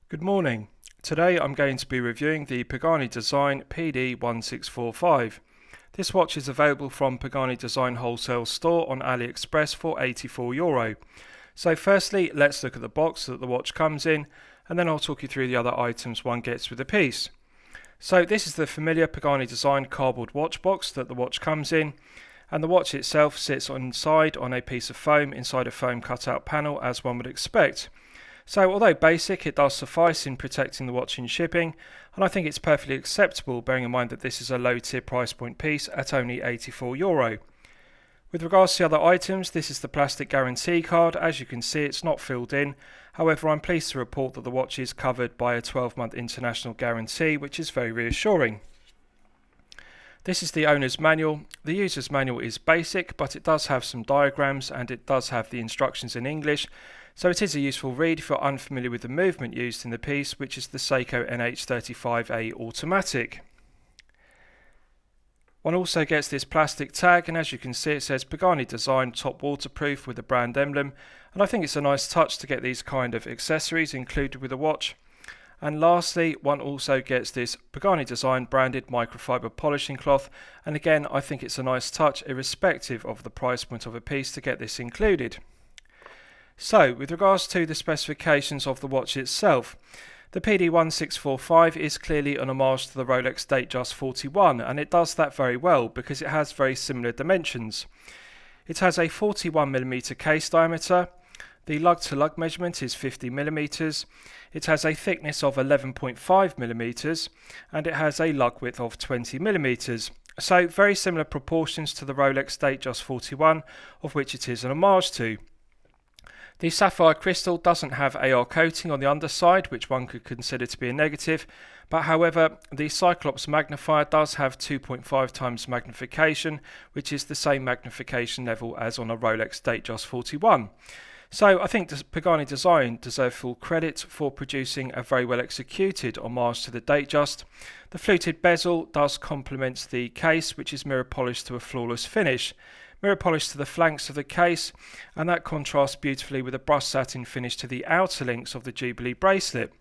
Good morning. Today I'm going to be reviewing the Pagani Design PD-1645. This watch is available from Pagani Design Wholesale Store on AliExpress for €84. So firstly, let's look at the box that the watch comes in, and then I'll talk you through the other items one gets with the piece. So this is the familiar Pagani Design cardboard watch box that the watch comes in, and the watch itself sits inside on a piece of foam inside a foam cutout panel, as one would expect. So although basic, it does suffice in protecting the watch in shipping, and I think it's perfectly acceptable bearing in mind that this is a low tier price point piece at only €84. With regards to the other items, this is the plastic guarantee card. As you can see, it's not filled in. However, I'm pleased to report that the watch is covered by a 12-month international guarantee, which is very reassuring. This is the owner's manual. The user's manual is basic, but it does have some diagrams and it does have the instructions in English, so it is a useful read if you're unfamiliar with the movement used in the piece, which is the Seiko NH35A automatic. One also gets this plastic tag, and as you can see it says Pagani Design Top Waterproof with the brand emblem, and I think it's a nice touch to get these kind of accessories included with a watch. And lastly, one also gets this Pagani Design branded microfiber polishing cloth, and again I think it's a nice touch irrespective of the price point of a piece to get this included. So with regards to the specifications of the watch itself, the PD-1645 is clearly an homage to the Rolex Datejust 41, and it does that very well because it has very similar dimensions. It has a 41mm case diameter. The lug-to-lug measurement is 50mm, it has a thickness of 11.5mm, and it has a lug width of 20mm. So very similar proportions to the Rolex Datejust 41, of which it is an homage to. The sapphire crystal doesn't have AR coating on the underside, which one could consider to be a negative, but however the Cyclops magnifier does have 2.5 times magnification, which is the same magnification level as on a Rolex Datejust 41. So I think the Pagani Design deserve full credit for producing a very well executed homage to the Datejust. The fluted bezel does complement the case, which is mirror polished to a flawless finish. Mirror polish to the flanks of the case, and that contrasts beautifully with a brushed satin finish to the outer links of the Jubilee bracelet.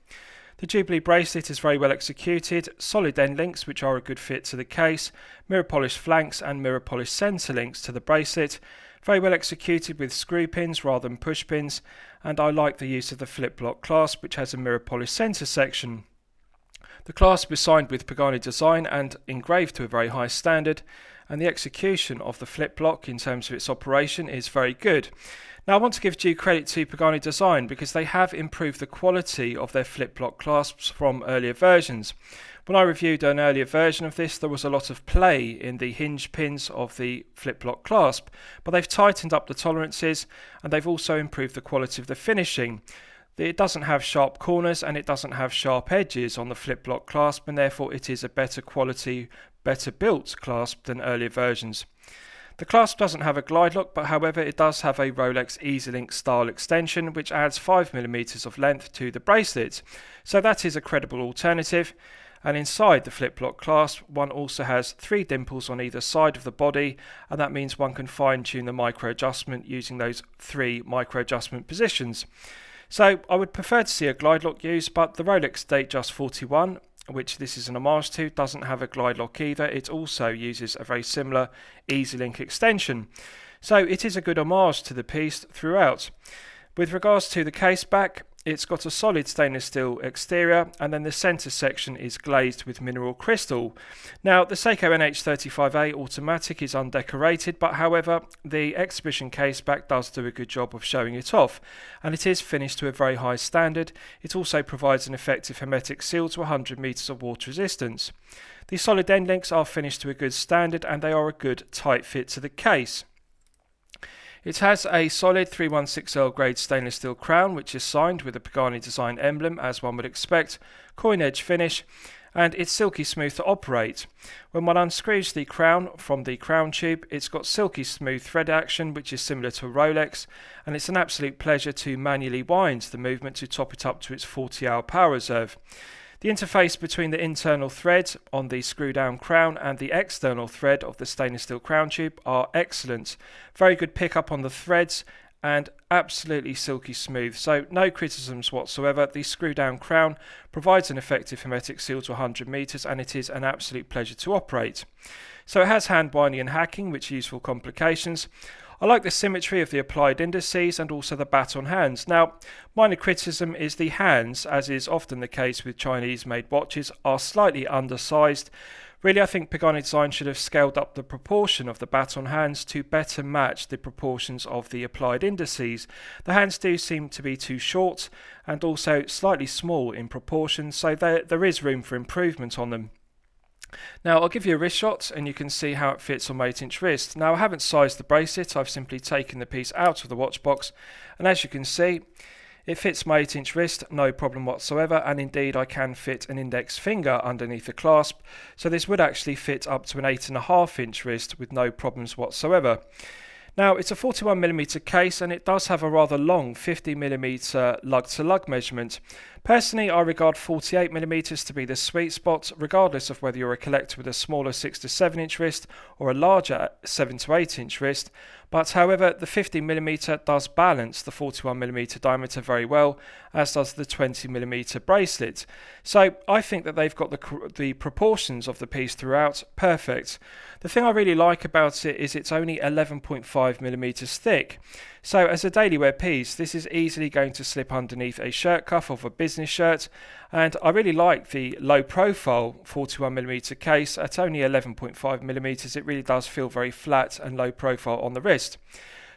The Jubilee bracelet is very well executed, solid end links which are a good fit to the case, mirror polished flanks and mirror polished centre links to the bracelet, very well executed with screw pins rather than push pins, and I like the use of the flip lock clasp which has a mirror polished centre section. The clasp is signed with Pagani Design and engraved to a very high standard, and the execution of the flip lock in terms of its operation is very good. Now I want to give due credit to Pagani Design because they have improved the quality of their flip lock clasps from earlier versions. When I reviewed an earlier version of this, there was a lot of play in the hinge pins of the flip lock clasp, but they've tightened up the tolerances and they've also improved the quality of the finishing. It doesn't have sharp corners and it doesn't have sharp edges on the flip lock clasp, and therefore it is a better quality, better built clasp than earlier versions. The clasp doesn't have a glide lock, but however it does have a Rolex EasyLink style extension which adds 5mm of length to the bracelet, so that is a credible alternative. And inside the flip lock clasp one also has 3 dimples on either side of the body, and that means one can fine tune the micro adjustment using those 3 micro adjustment positions. So I would prefer to see a glide lock used, but the Rolex Datejust 41, which this is an homage to, doesn't have a glide lock either. It also uses a very similar EasyLink extension. So it is a good homage to the piece throughout. With regards to the case back, it's got a solid stainless steel exterior, and then the centre section is glazed with mineral crystal. Now the Seiko NH35A automatic is undecorated, but however the exhibition case back does do a good job of showing it off, and it is finished to a very high standard. It also provides an effective hermetic seal to 100 metres of water resistance. The solid end links are finished to a good standard and they are a good tight fit to the case. It has a solid 316L grade stainless steel crown which is signed with a Pagani Design emblem as one would expect, coin edge finish, and it's silky smooth to operate. When one unscrews the crown from the crown tube, it's got silky smooth thread action which is similar to a Rolex, and it's an absolute pleasure to manually wind the movement to top it up to its 40-hour power reserve. The interface between the internal thread on the screw down crown and the external thread of the stainless steel crown tube are excellent. Very good pickup on the threads and absolutely silky smooth, so no criticisms whatsoever. The screw down crown provides an effective hermetic seal to 100 meters, and it is an absolute pleasure to operate. So it has hand binding and hacking, which are useful complications. I like the symmetry of the applied indices and also the baton hands. Now, minor criticism is the hands, as is often the case with Chinese made watches, are slightly undersized. Really, I think Pagani Design should have scaled up the proportion of the baton hands to better match the proportions of the applied indices. The hands do seem to be too short and also slightly small in proportion, so there is room for improvement on them. Now I'll give you a wrist shot and you can see how it fits on my 8-inch wrist. Now I haven't sized the bracelet, I've simply taken the piece out of the watch box, and as you can see it fits my 8-inch wrist, no problem whatsoever, and indeed I can fit an index finger underneath the clasp, so this would actually fit up to an 8.5-inch wrist with no problems whatsoever. Now it's a 41mm case and it does have a rather long 50mm lug-to-lug measurement. Personally, I regard 48mm to be the sweet spot, regardless of whether you're a collector with a smaller 6 to 7-inch wrist or a larger 7 to 8-inch wrist. But however, the 50mm does balance the 41mm diameter very well, as does the 20mm bracelet. So I think that they've got the proportions of the piece throughout perfect. The thing I really like about it is it's only 11.5mm thick. So as a daily wear piece, this is easily going to slip underneath a shirt cuff of a business shirt, and I really like the low profile 41mm case. At only 11.5mm, it really does feel very flat and low profile on the wrist.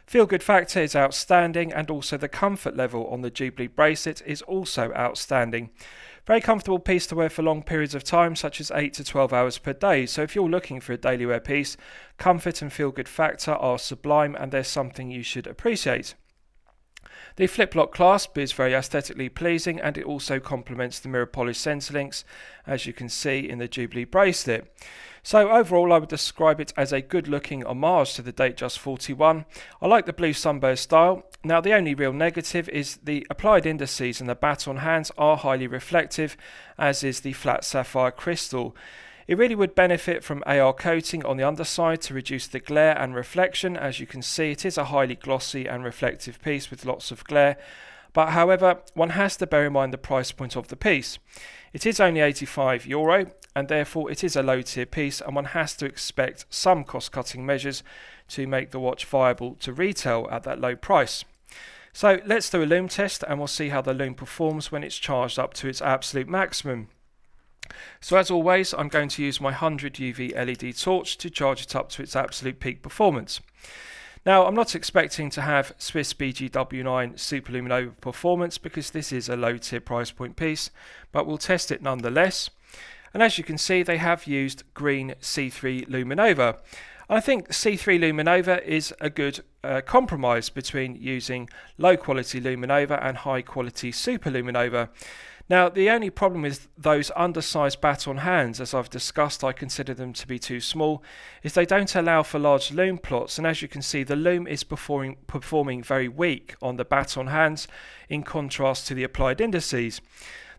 Feel good factor is outstanding, and also the comfort level on the Jubilee bracelet is also outstanding. Very comfortable piece to wear for long periods of time, such as 8 to 12 hours per day. So if you're looking for a daily wear piece, comfort and feel good factor are sublime, and there's something you should appreciate. The flip-lock clasp is very aesthetically pleasing, and it also complements the mirror polish centre links, as you can see in the Jubilee bracelet. So overall, I would describe it as a good-looking homage to the Datejust 41. I like the blue sunburst style. Now, the only real negative is the applied indices and the baton hands are highly reflective, as is the flat sapphire crystal. It really would benefit from AR coating on the underside to reduce the glare and reflection. As you can see, it is a highly glossy and reflective piece with lots of glare. But however, one has to bear in mind the price point of the piece. It is only €85, and therefore it is a low tier piece, and one has to expect some cost cutting measures to make the watch viable to retail at that low price. So let's do a Lume test and we'll see how the Lume performs when it's charged up to its absolute maximum. So as always, I'm going to use my 100 UV LED torch to charge it up to its absolute peak performance. Now, I'm not expecting to have Swiss BGW9 Super Luminova performance because this is a low tier price point piece, but we'll test it nonetheless. And as you can see, they have used green C3 Luminova. I think C3 Luminova is a good compromise between using low quality Luminova and high quality Super Luminova. Now, the only problem with those undersized baton hands, as I've discussed, I consider them to be too small, is they don't allow for large lume plots, and as you can see, the lume is performing very weak on the baton hands in contrast to the applied indices.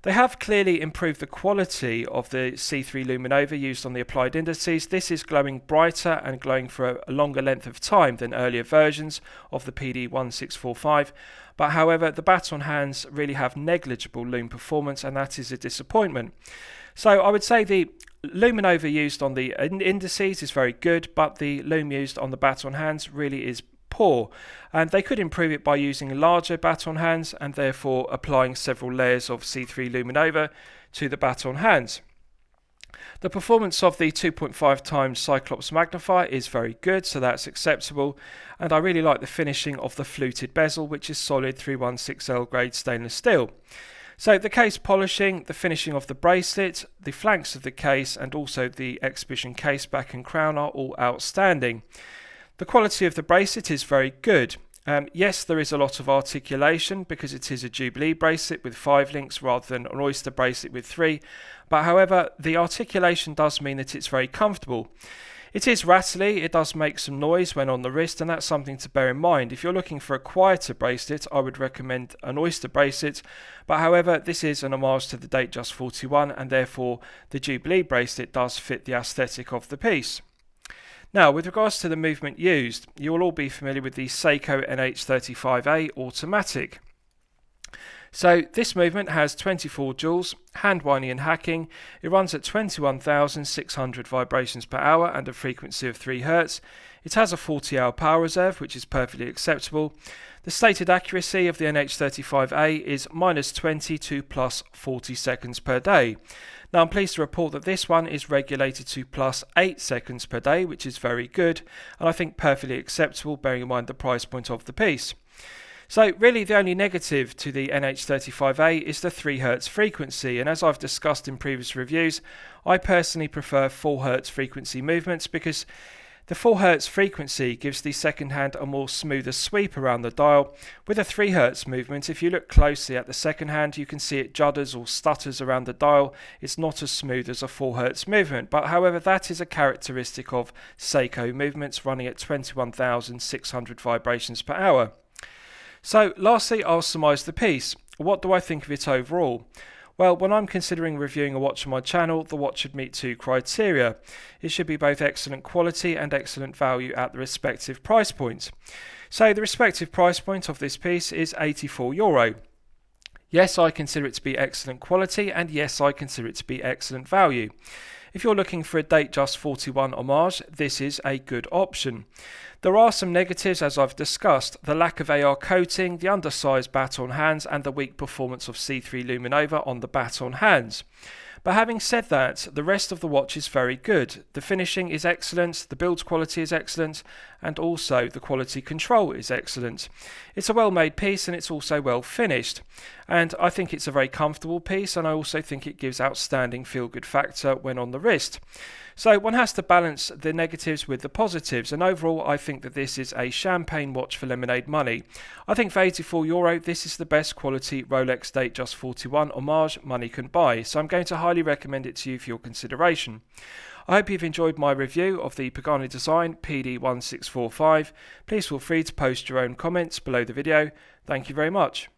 They have clearly improved the quality of the C3 Luminova used on the applied indices. This is glowing brighter and glowing for a longer length of time than earlier versions of the PD-1645. But however, the baton hands really have negligible lume performance, and that is a disappointment. So I would say the Luminova used on the indices is very good, but the lume used on the baton hands really is poor, and they could improve it by using larger baton hands and therefore applying several layers of C3 Luminova to the baton hands. The performance of the 2.5 times Cyclops magnifier is very good, so that's acceptable, and I really like the finishing of the fluted bezel, which is solid 316L grade stainless steel. So the case polishing, the finishing of the bracelet, the flanks of the case, and also the exhibition case back and crown are all outstanding. The quality of the bracelet is very good. Yes, there is a lot of articulation because it is a Jubilee bracelet with 5 links rather than an Oyster bracelet with 3, but however, the articulation does mean that it's very comfortable. It is rattly, it does make some noise when on the wrist, and that's something to bear in mind. If you're looking for a quieter bracelet, I would recommend an Oyster bracelet, but however, this is an homage to the Datejust 41, and therefore the Jubilee bracelet does fit the aesthetic of the piece. Now, with regards to the movement used, you will all be familiar with the Seiko NH35A automatic. So this movement has 24 joules, hand winding and hacking. It runs at 21,600 vibrations per hour and a frequency of 3 Hz. It has a 40-hour power reserve, which is perfectly acceptable. The stated accuracy of the NH35A is -20 to +40 seconds per day. Now I'm pleased to report that this one is regulated to +8 seconds per day, which is very good, and I think perfectly acceptable bearing in mind the price point of the piece. So really the only negative to the NH35A is the 3 Hz frequency, and as I've discussed in previous reviews, I personally prefer 4 Hz frequency movements because the 4 Hz frequency gives the second hand a more smoother sweep around the dial. With a 3 Hz movement, if you look closely at the second hand, you can see it judders or stutters around the dial. It's not as smooth as a 4 Hz movement, but however that is a characteristic of Seiko movements running at 21,600 vibrations per hour. So lastly, I'll surmise the piece. What do I think of it overall? Well, when I'm considering reviewing a watch on my channel, the watch should meet 2 criteria. It should be both excellent quality and excellent value at the respective price point. So the respective price point of this piece is €84. Yes, I consider it to be excellent quality, and yes, I consider it to be excellent value. If you're looking for a Datejust 41 Homage, this is a good option. There are some negatives as I've discussed, the lack of AR coating, the undersized baton hands and the weak performance of C3 Luminova on the baton hands. But having said that, the rest of the watch is very good. The finishing is excellent, the build quality is excellent, and also the quality control is excellent. It's a well-made piece and it's also well finished. And I think it's a very comfortable piece, and I also think it gives outstanding feel-good factor when on the wrist. So one has to balance the negatives with the positives, and overall I think that this is a champagne watch for lemonade money. I think for €84 this is the best quality Rolex Datejust 41 Homage money can buy, so I'm going to highly recommend it to you for your consideration. I hope you've enjoyed my review of the Pagani design PD-1645. Please feel free to post your own comments below the video. Thank you very much.